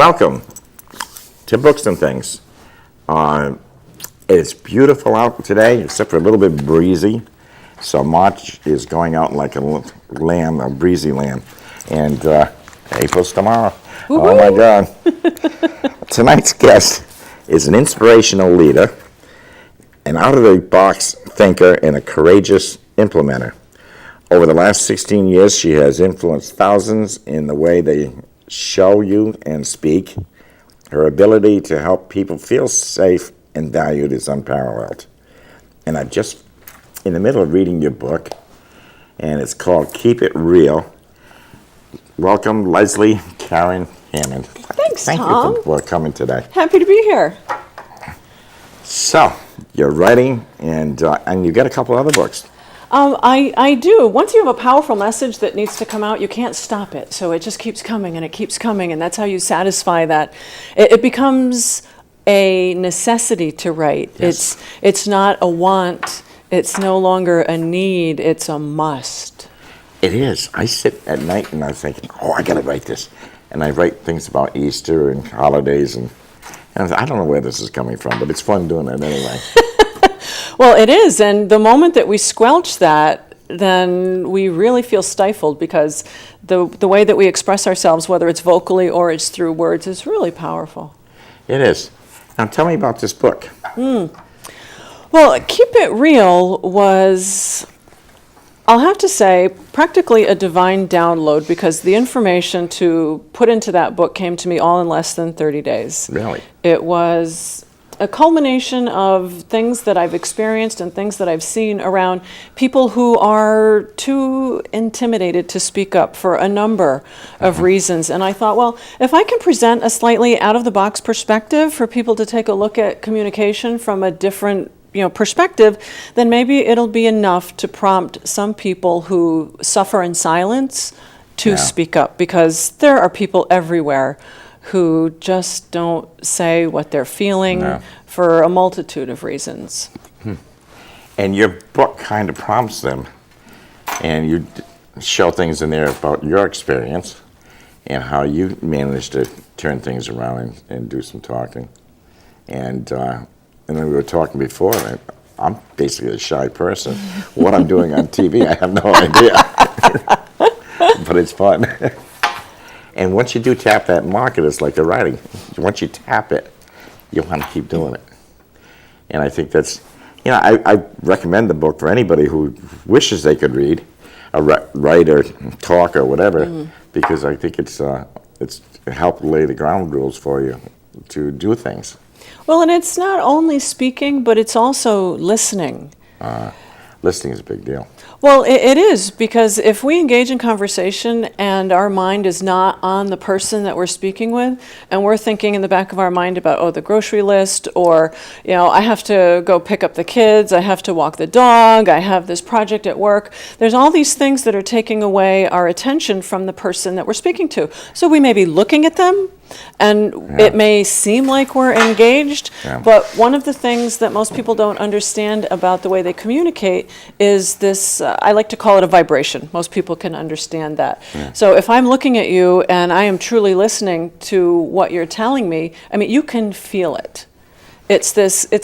Welcome to Books and Things. It's beautiful out today, except for a little bit breezy. So March is going out like a lamb, a breezy lamb. And April's tomorrow. Woo-hoo. Oh my God. Tonight's guest is an inspirational leader, an out-of-the-box thinker, and a courageous implementer. Over the last 16 years, she has influenced thousands in the way they show you and speak. Her ability to help people feel safe and valued is unparalleled. And I'm just in the middle of reading your book, and it's called Keep It Real. Welcome, Leslie Karen Hammond. Thanks, Thank Tom. you for coming today. Happy to be here. So, you're writing, and you've got a couple other books. I do. Once you have a powerful message that needs to come out, you can't stop it. So it just keeps coming and it keeps coming, and that's how you satisfy that. It becomes a necessity to write. Yes. It's not a want. It's no longer a need. It's a must. It is. I sit at night and I'm thinking, I got to write this. And I write things about Easter and holidays, and I don't know where this is coming from, but it's fun doing it anyway. Well, it is, and the moment that we squelch that, then we really feel stifled, because the way that we express ourselves, whether it's vocally or it's through words, is really powerful. It is. Now tell me about this book. Well, Keep It Real was, I'll have to say, practically a divine download, because the information to put into that book came to me all in less than 30 days. Really? It was a culmination of things that I've experienced and things that I've seen around people who are too intimidated to speak up for a number of reasons. And I thought, well, if I can present a slightly out-of-the-box perspective for people to take a look at communication from a different perspective, then maybe it'll be enough to prompt some people who suffer in silence to speak up, because there are people everywhere who just don't say what they're feeling for a multitude of reasons. And your book kind of prompts them, and you show things in there about your experience and how you managed to turn things around and do some talking. And then we were talking before, and I'm basically a shy person. What I'm doing on TV, I have no idea. But it's fun. And once you do tap that market, it's like the writing. Once you tap it, you want to keep doing it. And I think that's, I recommend the book for anybody who wishes they could read, write or talk or whatever, because I think it helped lay the ground rules for you to do things. Well, and it's not only speaking, but it's also listening. Listening is a big deal. Well, it is, because if we engage in conversation and our mind is not on the person that we're speaking with, and we're thinking in the back of our mind about, the grocery list, or, I have to go pick up the kids, I have to walk the dog, I have this project at work. There's all these things that are taking away our attention from the person that we're speaking to. So we may be looking at them, and it may seem like we're engaged, but one of the things that most people don't understand about the way they communicate is this, I like to call it a vibration. Most people can understand that. So if I'm looking at you and I am truly listening to what you're telling me, you can feel it. It's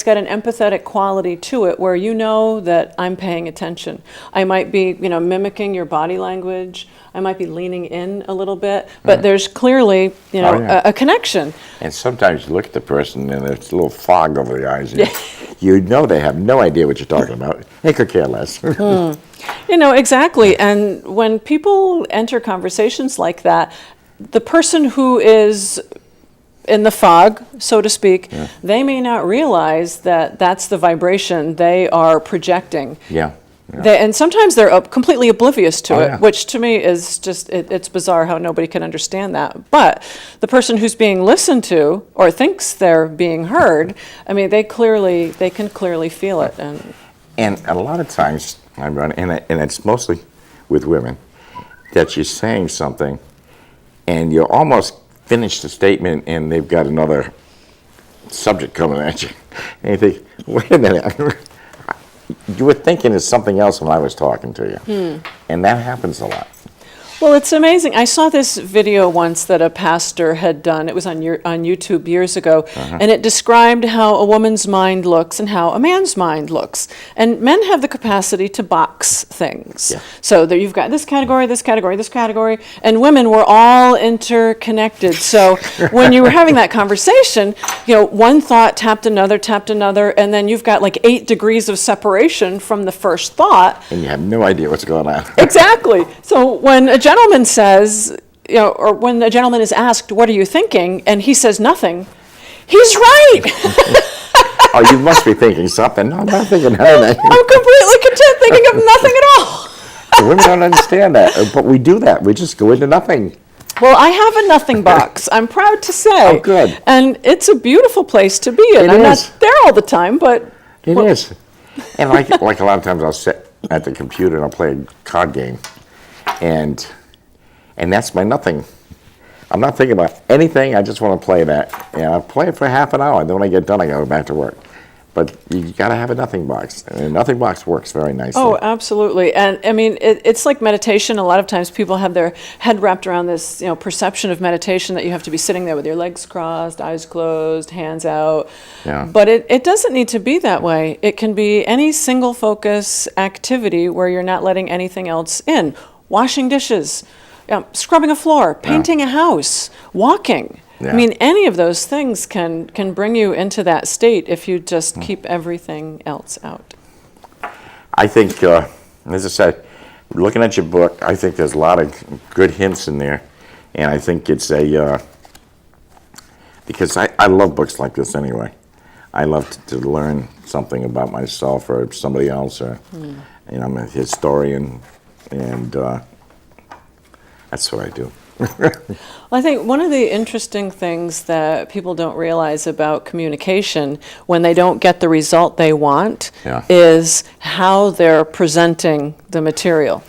got an empathetic quality to it, where you know that I'm paying attention. I might be, mimicking your body language. I might be leaning in a little bit, but there's clearly, a connection. And sometimes you look at the person and there's a little fog over the eyes. You know they have no idea what you're talking about. They could care less. Exactly. And when people enter conversations like that, the person who is in the fog, so to speak, they may not realize that that's the vibration they are projecting. And sometimes they're completely oblivious to it, which to me is just, it's bizarre how nobody can understand that. But the person who's being listened to or thinks they're being heard, they can clearly feel it. And a lot of times, and it's mostly with women, that you're saying something and you're almost finished the statement and they've got another subject coming at you. And you think, wait a minute. You were thinking of something else when I was talking to you. And that happens a lot. Well, it's amazing. I saw this video once that a pastor had done. It was on YouTube years ago, and it described how a woman's mind looks and how a man's mind looks. And men have the capacity to box things. Yeah. So there you've got this category, this category, this category, and women were all interconnected. So when you were having that conversation, one thought tapped another, and then you've got like 8 degrees of separation from the first thought. And you have no idea what's going on. Exactly. So when a gentleman says, or when a gentleman is asked, what are you thinking? And he says nothing, he's right. Oh, you must be thinking something. No, I'm not thinking anything. I'm completely content thinking of nothing at all. Women don't understand that, but we do that. We just go into nothing. Well, I have a nothing box, I'm proud to say. Oh, good. And it's a beautiful place to be in. It I'm is. not there all the time, but... It is. And like a lot of times I'll sit at the computer and I'll play a card game. And that's my nothing. I'm not thinking about anything. I just want to play that. And I'll play it for half an hour. Then when I get done, I go back to work. But you got to have a nothing box. And a nothing box works very nicely. Oh, absolutely. And I mean, it's like meditation. A lot of times people have their head wrapped around this, perception of meditation that you have to be sitting there with your legs crossed, eyes closed, hands out. Yeah. But it doesn't need to be that way. It can be any single focus activity where you're not letting anything else in. Washing dishes, scrubbing a floor, painting a house, walking. Yeah. I mean, any of those things can bring you into that state if you just keep everything else out. I think, as I said, looking at your book, I think there's a lot of good hints in there. And I think it's because I love books like this anyway. I love to learn something about myself or somebody else. Or, I'm a historian, and that's what I do. Well, I think one of the interesting things that people don't realize about communication when they don't get the result they want is how they're presenting the material.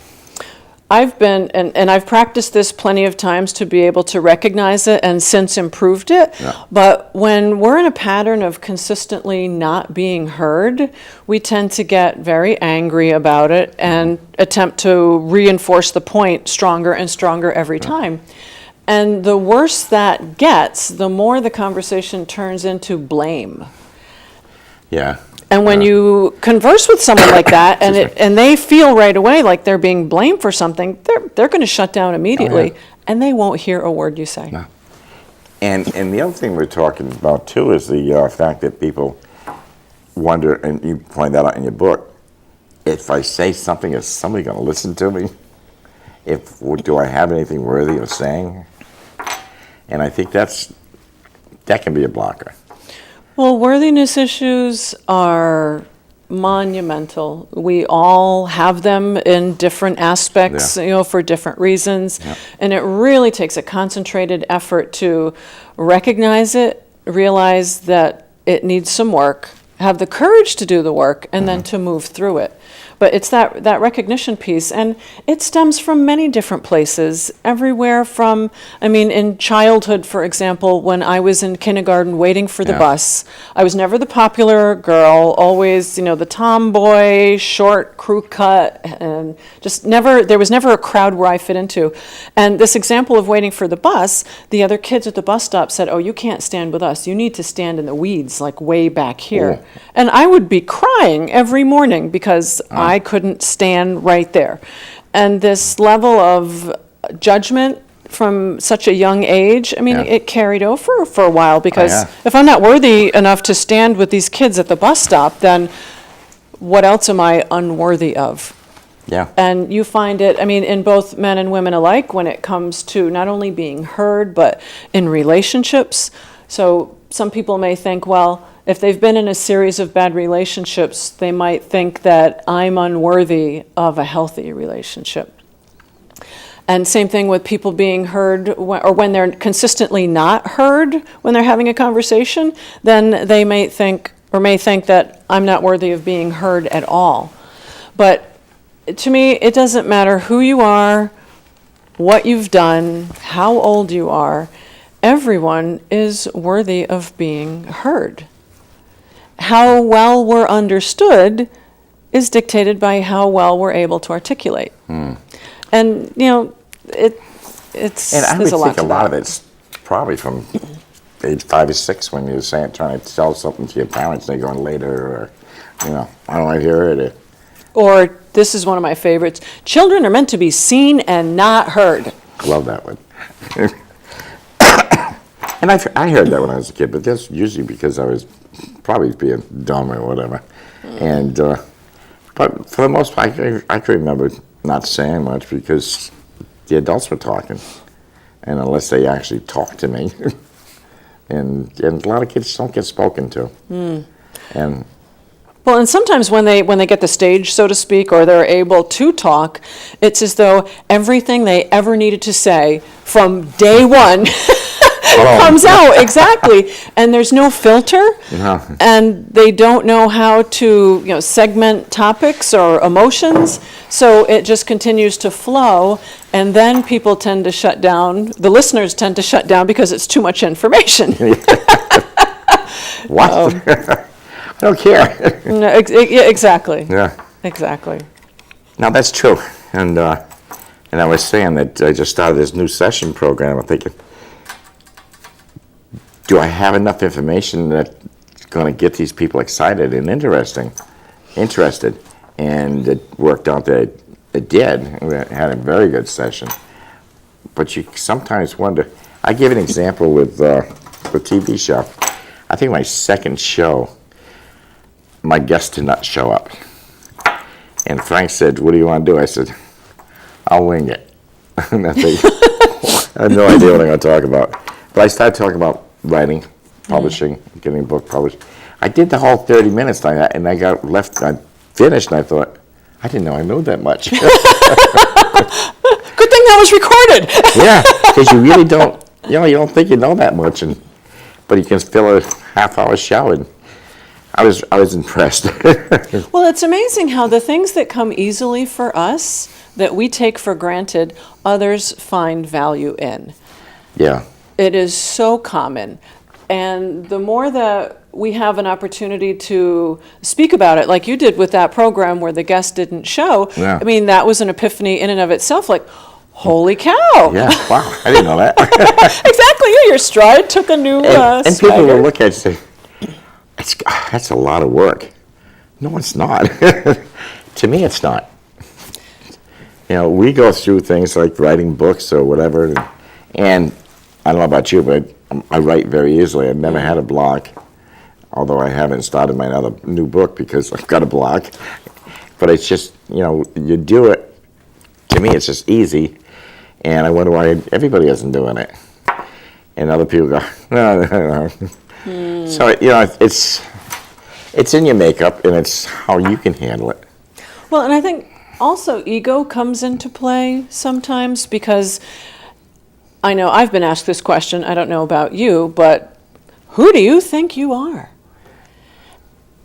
I've been, and I've practiced this plenty of times to be able to recognize it and since improved it, but when we're in a pattern of consistently not being heard, we tend to get very angry about it and attempt to reinforce the point stronger and stronger every time. And the worse that gets, the more the conversation turns into blame. Yeah. And when you converse with someone like that, and they feel right away like they're being blamed for something, they're going to shut down immediately, and they won't hear a word you say. No. And the other thing we're talking about too is the fact that people wonder, and you point that out in your book, if I say something, is somebody going to listen to me? Do I have anything worthy of saying? And I think that can be a blocker. Well, worthiness issues are monumental. We all have them in different aspects, for different reasons. Yeah. And it really takes a concentrated effort to recognize it, realize that it needs some work, have the courage to do the work, and then to move through it. But it's that recognition piece, and it stems from many different places, everywhere from, in childhood, for example, when I was in kindergarten waiting for the bus, I was never the popular girl, always, the tomboy, short, crew cut, and there was never a crowd where I fit into. And this example of waiting for the bus, the other kids at the bus stop said, "Oh, you can't stand with us. You need to stand in the weeds, like way back here." Oh. And I would be crying every morning because I couldn't stand right there. And this level of judgment from such a young age, it carried over for a while because if I'm not worthy enough to stand with these kids at the bus stop, then what else am I unworthy of? Yeah. And you find it, in both men and women alike when it comes to not only being heard, but in relationships. So some people may think, well, if they've been in a series of bad relationships, they might think that I'm unworthy of a healthy relationship. And same thing with people being heard, or when they're consistently not heard when they're having a conversation, then they may think that I'm not worthy of being heard at all. But to me, it doesn't matter who you are, what you've done, how old you are, everyone is worthy of being heard. How well we're understood is dictated by how well we're able to articulate. And, it's And I would there's a lot think a to lot that. of it's probably from age 5 or 6 when you're trying to tell something to your parents, and they're going later, or, I don't want to hear it. Or this is one of my favorites. Children are meant to be seen and not heard. I love that one. And I heard that when I was a kid, but that's usually because I was probably being dumb or whatever. And but for the most part, I can remember not saying much because the adults were talking, and unless they actually talked to me, and a lot of kids don't get spoken to, and Well, and sometimes when they get the stage, so to speak, or they're able to talk, it's as though everything they ever needed to say from day one comes out exactly, and there's no filter, No. and they don't know how to segment topics or emotions, so it just continues to flow, and then people tend to shut down. The listeners tend to shut down because it's too much information. what? I don't care. No, yeah, exactly. Yeah. Exactly. Now that's true, and I was saying that I just started this new session program. I'm thinking, do I have enough information that's going to get these people excited and interested? And it worked out that it did. We had a very good session. But you sometimes wonder. I give an example with the TV show. I think my second show, my guest did not show up. And Frank said, "What do you want to do?" I said, "I'll wing it." And I think, I had no idea what I'm going to talk about. But I started talking about writing, publishing, getting a book published. I did the whole 30 minutes like that, and I finished, and I thought, I didn't know I knew that much. Good thing that was recorded. Yeah, because you really don't, you don't think you know that much, but you can fill a half-hour show, and I was impressed. Well, it's amazing how the things that come easily for us, that we take for granted, others find value in. Yeah. It is so common. And the more that we have an opportunity to speak about it, like you did with that program where the guest didn't show, Yeah. I mean, that was an epiphany in and of itself. Like, holy cow. Yeah, wow, I didn't know that. Exactly. Yeah, your stride took a new And people swagger. will look at it and say, that's a lot of work. No, it's not. To me, it's not. We go through things like writing books or whatever, and I don't know about you, but I write very easily. I've never had a block, although I haven't started my new book because I've got a block. But it's just, you do it. To me, it's just easy, and I wonder why everybody isn't doing it. And other people go, no. So, it's in your makeup, and it's how you can handle it. Well, and I think also ego comes into play sometimes because I know I've been asked this question. I don't know about you, but who do you think you are?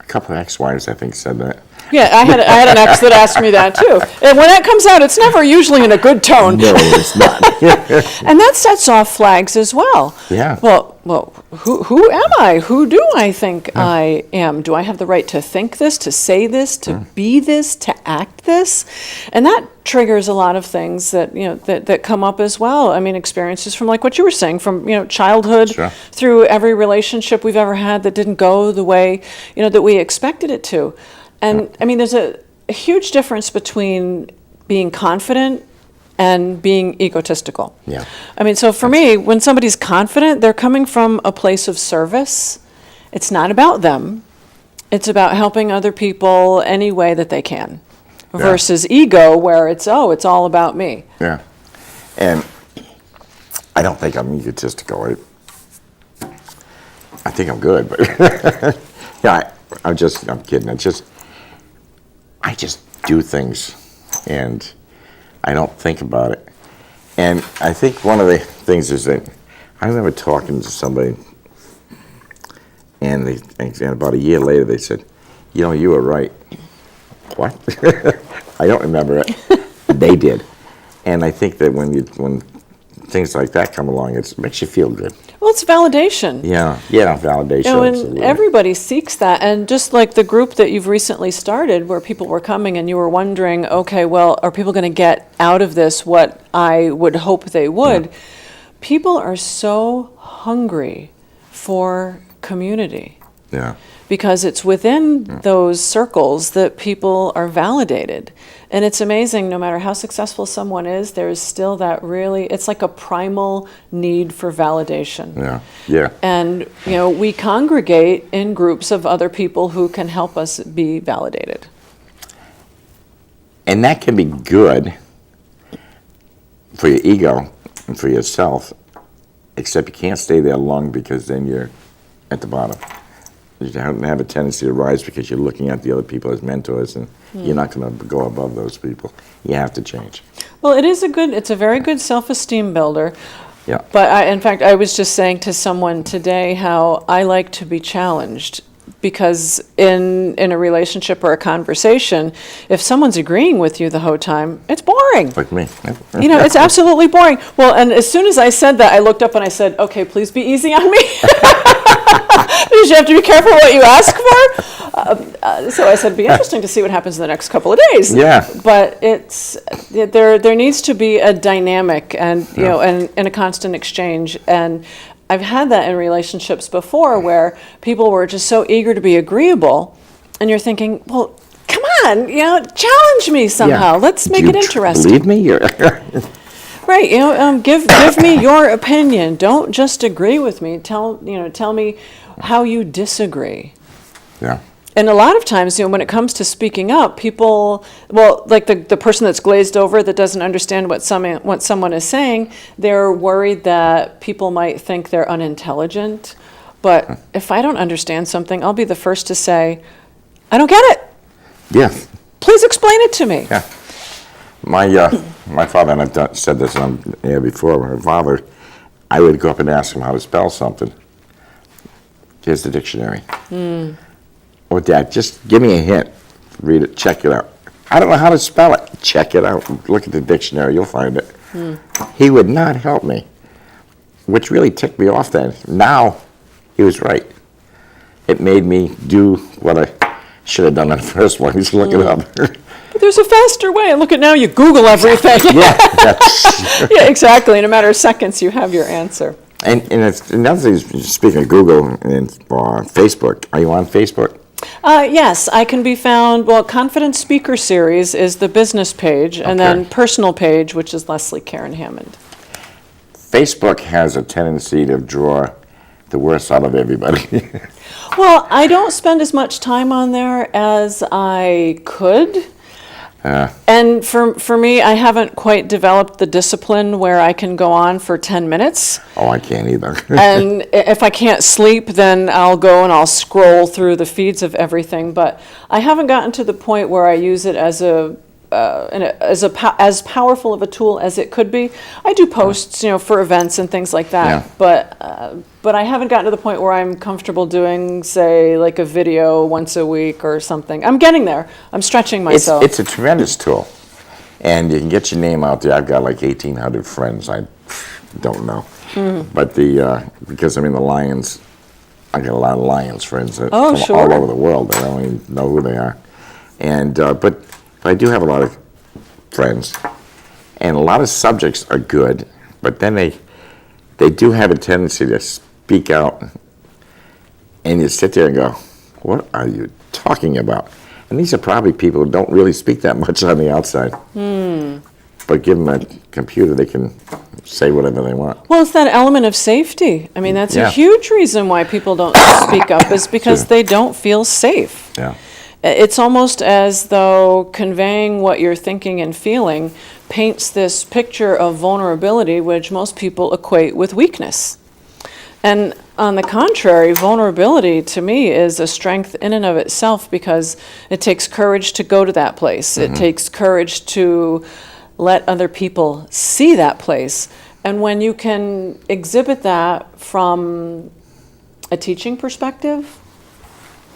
A couple of ex-wives, I think, said that. Yeah, I had an ex that asked me that too. And when that comes out, it's never usually in a good tone. No, it's not. And that sets off flags as well. Yeah. Well, who am I? Who do I think I am? Do I have the right to think this, to say this, to be this, to act this? And that triggers a lot of things that that come up as well. I mean, experiences from like what you were saying, from childhood Sure. through every relationship we've ever had that didn't go the way that we expected it to. And I mean, there's a huge difference between being confident and being egotistical. Yeah. I mean, so for me, when somebody's confident, they're coming from a place of service. It's not about them. It's about helping other people any way that they can. Yeah. Versus ego, where it's all about me. Yeah. And I don't think I'm egotistical. I think I'm good, but yeah, I'm kidding. I just do things, and I don't think about it. And I think one of the things is that I remember talking to somebody, and about a year later they said, you were right. What? I don't remember it. They did. And I think that when things like that come along, it makes you feel good. Well, it's validation. Yeah, validation. You know, and absolutely. everybody seeks that. And just like the group that you've recently started, where people were coming and you were wondering, okay, well, are people going to get out of this what I would hope they would? People are so hungry for community. Yeah. Because it's within those circles that people are validated. And it's amazing, no matter how successful someone is, there is still that really, it's like a primal need for validation. Yeah. And, you know, we congregate in groups of other people who can help us be validated. And that can be good for your ego and for yourself, except you can't stay there long because then you're at the bottom. You have a tendency to rise because you're looking at the other people as mentors, and you're not going to go above those people. You have to change. Well, it's a very good self-esteem builder. Yeah. But in fact, I was just saying to someone today how I like to be challenged, because in a relationship or a conversation, if someone's agreeing with you the whole time, it's boring. Like me. You know, it's absolutely boring. Well, and as soon as I said that, I looked up and I said, okay, please be easy on me. Because you have to be careful what you ask for. So I said, it'd be interesting to see what happens in the next couple of days. Yeah. But there needs to be a dynamic and, you know, and a constant exchange. And I've had that in relationships before where people were just so eager to be agreeable, and you're thinking, well, come on, you know, challenge me somehow. Let's make it interesting. Believe me? Right, you know, give me your opinion. Don't just agree with me. Tell me how you disagree. Yeah. And a lot of times, you know, when it comes to speaking up, people, well, like the person that's glazed over that doesn't understand what someone is saying, they're worried that people might think they're unintelligent. But if I don't understand something, I'll be the first to say, I don't get it. Yeah. Please explain it to me. Yeah. My father, and I've said this on air before, my father, I would go up and ask him how to spell something. Here's the dictionary. Or Dad, just give me a hint. Read it, check it out. I don't know how to spell it. Check it out. Look at the dictionary, you'll find it. He would not help me, which really ticked me off then. Now, he was right. It made me do what I should have done in the first place, look it up. But there's a faster way. And look at now, you Google everything. Yeah. Yeah, exactly. In a matter of seconds, you have your answer. And it's another thing, speaking of Google and Facebook, are you on Facebook? Yes, I can be found, well, Confident Speaker Series is the business page, and then personal page, which is Leslie Karen Hammond. Facebook has a tendency to draw the worst out of everybody. Well, I don't spend as much time on there as I could. And for me, I haven't quite developed the discipline where I can go on for 10 minutes. Oh, I can't either. And if I can't sleep, then I'll go and I'll scroll through the feeds of everything. But I haven't gotten to the point where I use it as as powerful of a tool as it could be. I do posts, you know, for events and things like that. Yeah. But I haven't gotten to the point where I'm comfortable doing, say, like a video once a week or something. I'm getting there. I'm stretching myself. It's a tremendous tool. And you can get your name out there. I've got like 1,800 friends. I don't know. But because I'm in the Lions, I got a lot of Lions friends from all over the world. I don't even know who they are. And but I do have a lot of friends. And a lot of subjects are good, but then they do have a tendency to speak out, and you sit there and go, what are you talking about? And these are probably people who don't really speak that much on the outside. But give them a computer, they can say whatever they want. Well, it's that element of safety. I mean, that's a huge reason why people don't speak up, is because they don't feel safe. Yeah. It's almost as though conveying what you're thinking and feeling paints this picture of vulnerability, which most people equate with weakness. And on the contrary, vulnerability to me is a strength in and of itself, because it takes courage to go to that place. It takes courage to let other people see that place. And when you can exhibit that from a teaching perspective,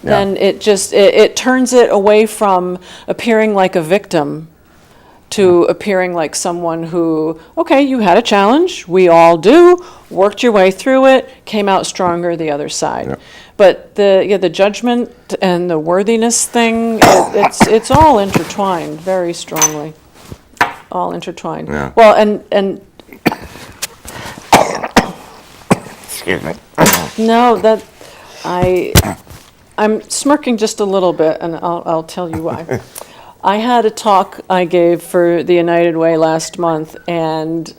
then it turns it away from appearing like a victim to appearing like someone who, okay, you had a challenge, we all do, worked your way through it, came out stronger the other side. Yep. But the judgment and the worthiness thing, it's all intertwined very strongly. All intertwined. Yeah. Well, and Excuse me. no, I'm smirking just a little bit, and I'll tell you why. I had a talk I gave for the United Way last month, and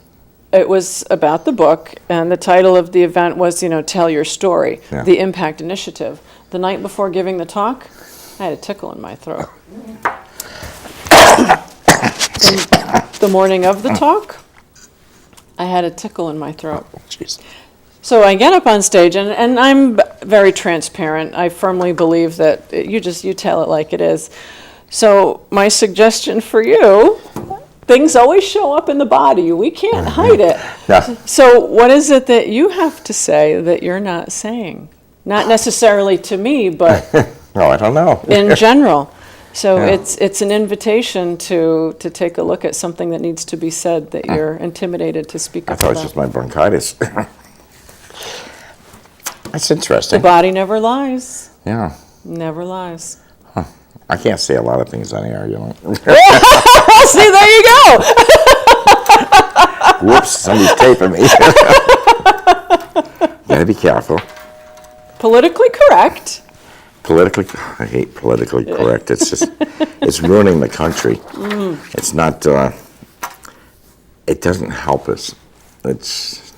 it was about the book, and the title of the event was, Tell Your Story, Yeah. the Impact Initiative. The night before giving the talk, I had a tickle in my throat. The morning of the talk, I had a tickle in my throat. Jeez. So I get up on stage, and I'm very transparent. I firmly believe that you tell it like it is. So my suggestion for you, things always show up in the body. We can't hide it. Yeah. So what is it that you have to say that you're not saying? Not necessarily to me, but No, I don't know. in general. So Yeah. it's an invitation to take a look at something that needs to be said that you're intimidated to speak I up thought it was about. just my bronchitis. That's The interesting. body never lies. Yeah. Never lies. I can't say a lot of things on air, See, there you go. Whoops, somebody's taping me. Gotta be careful. Politically correct. I hate politically correct. It's just, it's ruining the country. It's not, it doesn't help us. It's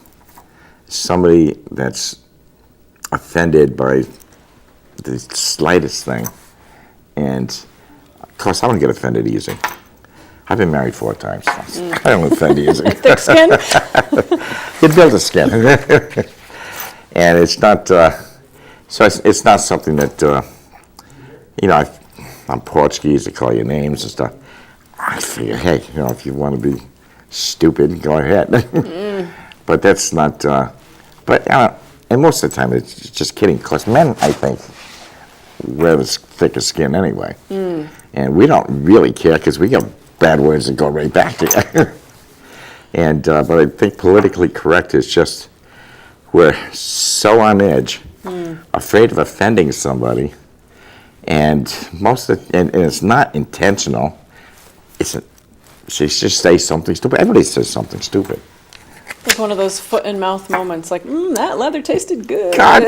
somebody that's offended by the slightest thing. And of course, I don't get offended easy. I've been married 4 times. I don't offend easy. Thick skin. You build a skin. And it's not, so it's not something that, I'm Portuguese, they call you names and stuff. I figure, hey, if you want to be stupid, go ahead. But that's not, and most of the time it's just kidding. Because men, I think, wear the thicker skin anyway. And we don't really care because we got bad words that go right back to you. And, but I think politically correct is just, we're so on edge, afraid of offending somebody, and and it's not intentional. She just says something stupid. Everybody says something stupid. It's one of those foot and mouth moments, like, that leather tasted good. God,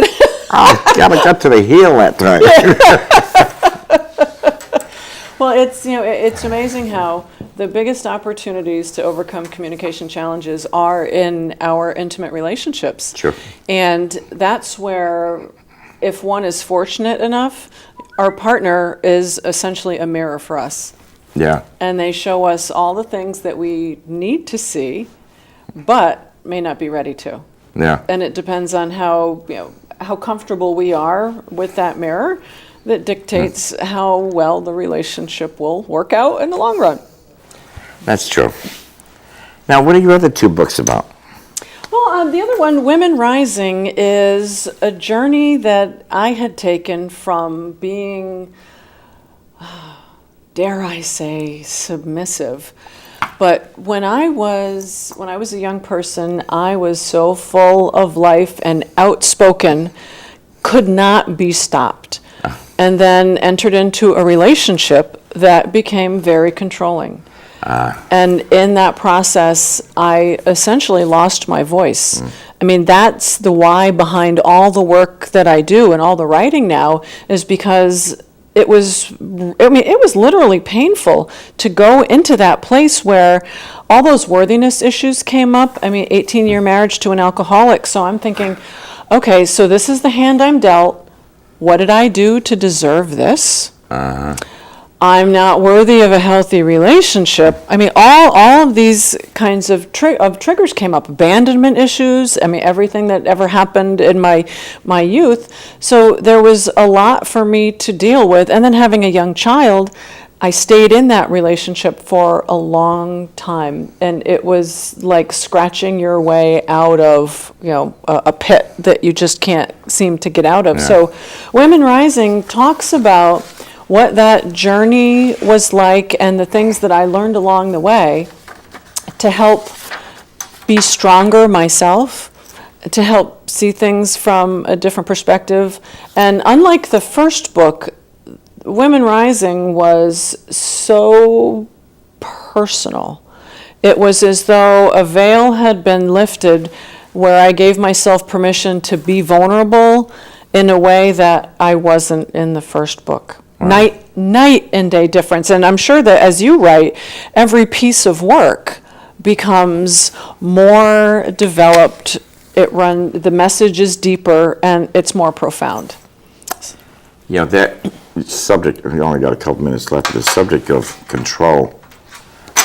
I got to the heel that time. Well, it's amazing how the biggest opportunities to overcome communication challenges are in our intimate relationships. Sure. And that's where, if one is fortunate enough, our partner is essentially a mirror for us. Yeah. And they show us all the things that we need to see, but may not be ready to. Yeah. And it depends on how comfortable we are with that mirror that dictates how well the relationship will work out in the long run. That's true. Now, what are your other 2 books about? Well, the other one, Women Rising, is a journey that I had taken from being, dare I say, submissive. But when I was a young person, I was so full of life and outspoken, could not be stopped. And then entered into a relationship that became very controlling. And in that process, I essentially lost my voice. I mean, that's the why behind all the work that I do and all the writing now, is because it was literally painful to go into that place where all those worthiness issues came up. 18-year marriage to an alcoholic. So I'm thinking, okay, so this is the hand I'm dealt. What did I do to deserve this? I'm not worthy of a healthy relationship. All of these kinds of triggers came up. Abandonment issues. Everything that ever happened in my youth. So there was a lot for me to deal with. And then having a young child, I stayed in that relationship for a long time, and it was like scratching your way out of, a pit that you just can't seem to get out of. Yeah. So Women Rising talks about what that journey was like and the things that I learned along the way to help be stronger myself, to help see things from a different perspective. And unlike the first book, Women Rising was so personal. It was as though a veil had been lifted where I gave myself permission to be vulnerable in a way that I wasn't in the first book. Wow. Night and day difference. And I'm sure that as you write, every piece of work becomes more developed. The message is deeper and it's more profound. You know, that subject, we only got a couple minutes left, the subject of control,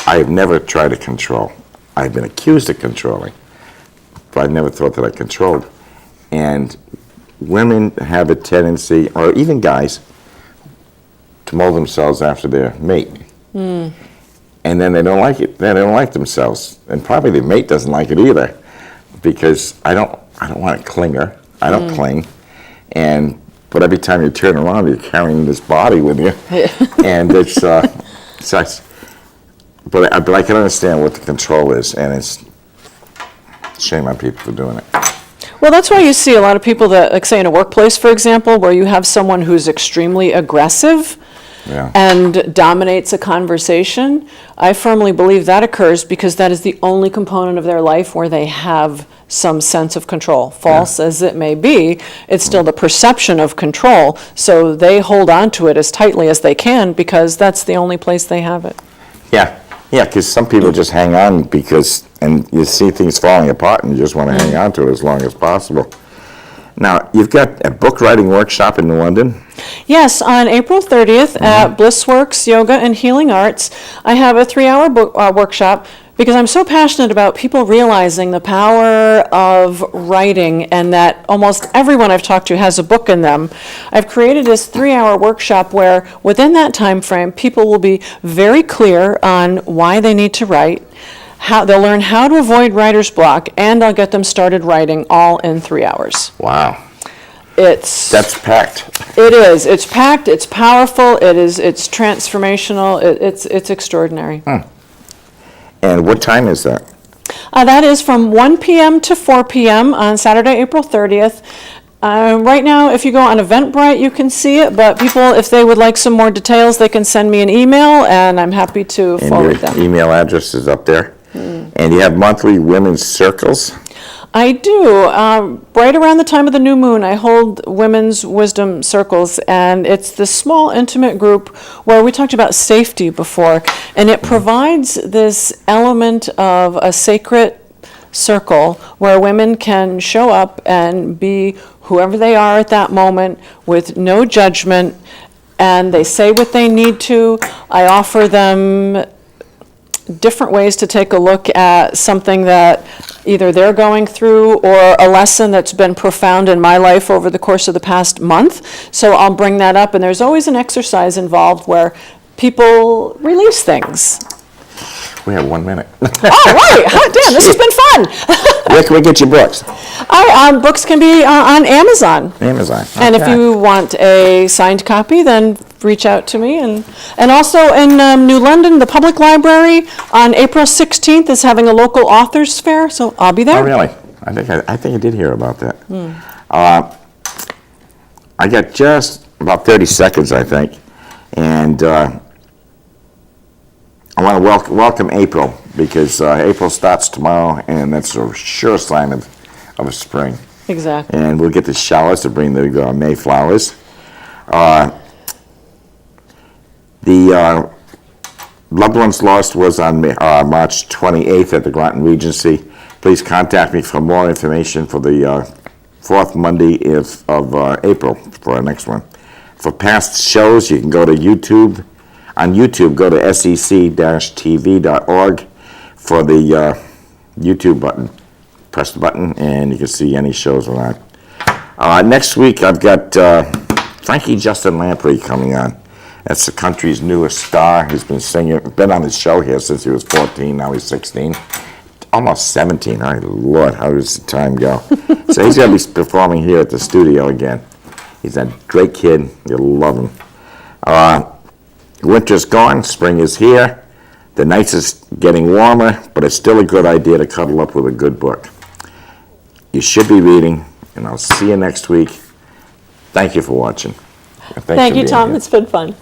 I have never tried to control. I've been accused of controlling, but I've never thought that I controlled. And women have a tendency, or even guys, to mold themselves after their mate. And then they don't like it. Then they don't like themselves. And probably their mate doesn't like it either, because I don't want a clinger. I don't cling. But every time you turn around, you're carrying this body with you. And it's but I can understand what the control is, and it's a shame on people for doing it. Well, that's why you see a lot of people that, like say in a workplace, for example, where you have someone who's extremely aggressive Yeah. and dominates a conversation. I firmly believe that occurs because that is the only component of their life where they have some sense of control. False as it may be, it's still the perception of control. So they hold on to it as tightly as they can because that's the only place they have it. Yeah, because some people just hang on and you see things falling apart and you just want to hang on to it as long as possible. Now, you've got a book writing workshop in London. Yes, on April 30th at Blissworks Yoga and Healing Arts, I have a 3-hour book workshop because I'm so passionate about people realizing the power of writing and that almost everyone I've talked to has a book in them. I've created this 3-hour workshop where within that time frame, people will be very clear on why they need to write, they'll learn how to avoid writer's block, and I'll get them started writing all in 3 hours. Wow. That's packed. It is. It's packed. It's powerful. It's transformational. It's extraordinary. And what time is that? That is from 1 p.m. to 4 p.m. on Saturday, April 30th. Right now, if you go on Eventbrite, you can see it, but people, if they would like some more details, they can send me an email, and I'm happy to forward them. And your email address is up there? And you have monthly women's circles? I do. Right around the time of the new moon, I hold women's wisdom circles, and it's this small, intimate group where we talked about safety before, and it provides this element of a sacred circle where women can show up and be whoever they are at that moment with no judgment, and they say what they need to. I offer them different ways to take a look at something that either they're going through or a lesson that's been profound in my life over the course of the past month. So I'll bring that up, and there's always an exercise involved where people release things. We have 1 minute. Oh, right. Damn, this has been fun. Where can we get your books? Books can be on Amazon. Amazon. And if you want a signed copy, then reach out to me. And also in New London, the Public Library on April 16th is having a local authors fair, so I'll be there. Oh, really? I think I did hear about that. I got just about 30 seconds, I think. And I want to welcome April, because April starts tomorrow, and that's a sure sign of a spring. Exactly. And we'll get the showers to bring the Mayflowers. The Loved Ones Lost was on March 28th at the Groton Regency. Please contact me for more information for the fourth Monday of April for our next one. For past shows, you can go to YouTube. On YouTube, go to sec-tv.org for the YouTube button. Press the button, and you can see any shows we're on. Next week, I've got Frankie Justin Lamprey coming on. That's the country's newest star. He's been singing, been on his show here since he was 14, now he's 16. Almost 17, all right, Lord, how does the time go? So he's going to be performing here at the studio again. He's a great kid, you'll love him. Winter's gone, spring is here. The nights is getting warmer, but it's still a good idea to cuddle up with a good book. You should be reading, and I'll see you next week. Thank you for watching. And thanks Thank for you, being Tom. here. It's been fun.